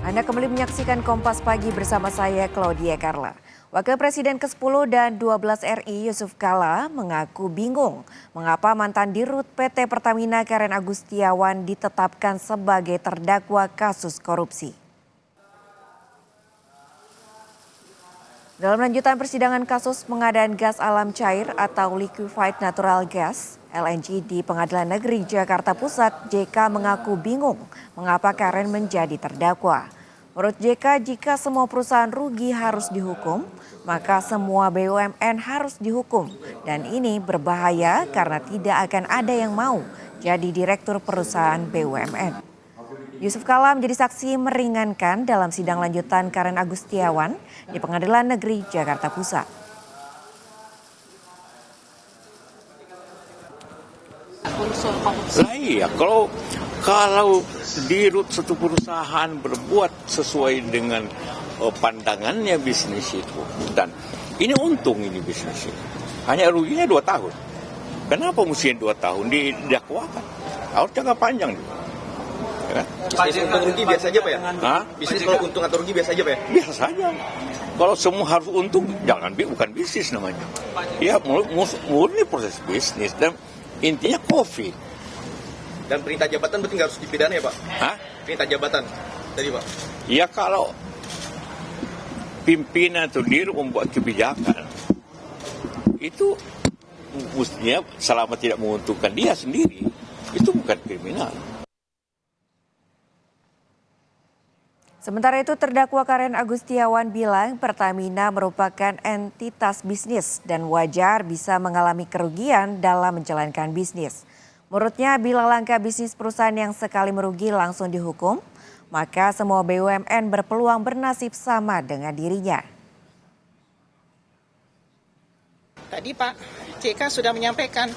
Anda kembali menyaksikan Kompas Pagi bersama saya, Claudia Carla. Wakil Presiden ke-10 dan 12 RI Yusuf Kala mengaku bingung mengapa mantan Dirut PT Pertamina Karen Agustiawan ditetapkan sebagai terdakwa kasus korupsi. Dalam lanjutan persidangan kasus pengadaan gas alam cair atau liquefied natural gas (LNG) di Pengadilan Negeri Jakarta Pusat, JK mengaku bingung mengapa Karen menjadi terdakwa. Menurut JK, jika semua perusahaan rugi harus dihukum, maka semua BUMN harus dihukum. Dan ini berbahaya karena tidak akan ada yang mau jadi direktur perusahaan BUMN. Yusuf Kala menjadi saksi meringankan dalam sidang lanjutan Karen Agustiawan di Pengadilan Negeri Jakarta Pusat. Iya, kalau dirut satu perusahaan berbuat sesuai dengan pandangannya bisnis itu, dan ini untung ini bisnis itu, hanya ruginya 2 tahun. Kenapa mesti 2 tahun didakwakan? Harus jangka panjang juga. Ya kan? Bisnis untung rugi biasa aja Pak ya? Bisnis kalau untung atau rugi biasa aja Pak ya? Biasa saja. Kalau semua harus untung, bukan bisnis namanya. Ya murni proses bisnis dan intinya COVID. Dan perintah jabatan berarti nggak harus dipidana ya Pak? Hah? Perintah jabatan tadi Pak? Ya kalau pimpinan atau dirut membuat kebijakan, itu mestinya selama tidak menguntungkan dia sendiri, itu bukan kriminal. Sementara itu terdakwa Karen Agustiawan bilang Pertamina merupakan entitas bisnis dan wajar bisa mengalami kerugian dalam menjalankan bisnis. Menurutnya bila langkah bisnis perusahaan yang sekali merugi langsung dihukum, maka semua BUMN berpeluang bernasib sama dengan dirinya. Tadi Pak JK sudah menyampaikan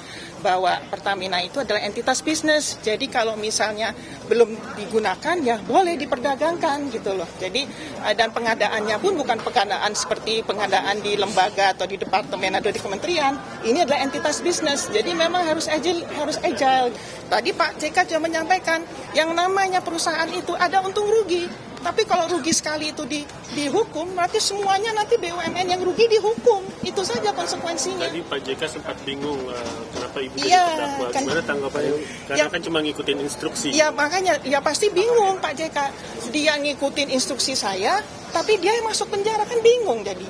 bahwa Pertamina itu adalah entitas bisnis. Jadi kalau misalnya belum digunakan ya boleh diperdagangkan gitu loh. Jadi dan pengadaannya pun bukan pengadaan seperti pengadaan di lembaga atau di departemen atau di kementerian. Ini adalah entitas bisnis. Jadi memang harus agile. Tadi Pak JK sudah menyampaikan yang namanya perusahaan itu ada untung rugi. Tapi kalau rugi sekali itu dihukum, berarti semuanya nanti BUMN yang rugi dihukum. Itu saja konsekuensinya. Tadi Pak JK sempat bingung kenapa Ibu jadi terdakwa. Gimana tanggapannya? Karena kan cuma ngikutin instruksi. Ya makanya, ya pasti bingung Pak JK. Dia ngikutin instruksi saya, tapi dia yang masuk penjara kan bingung jadi.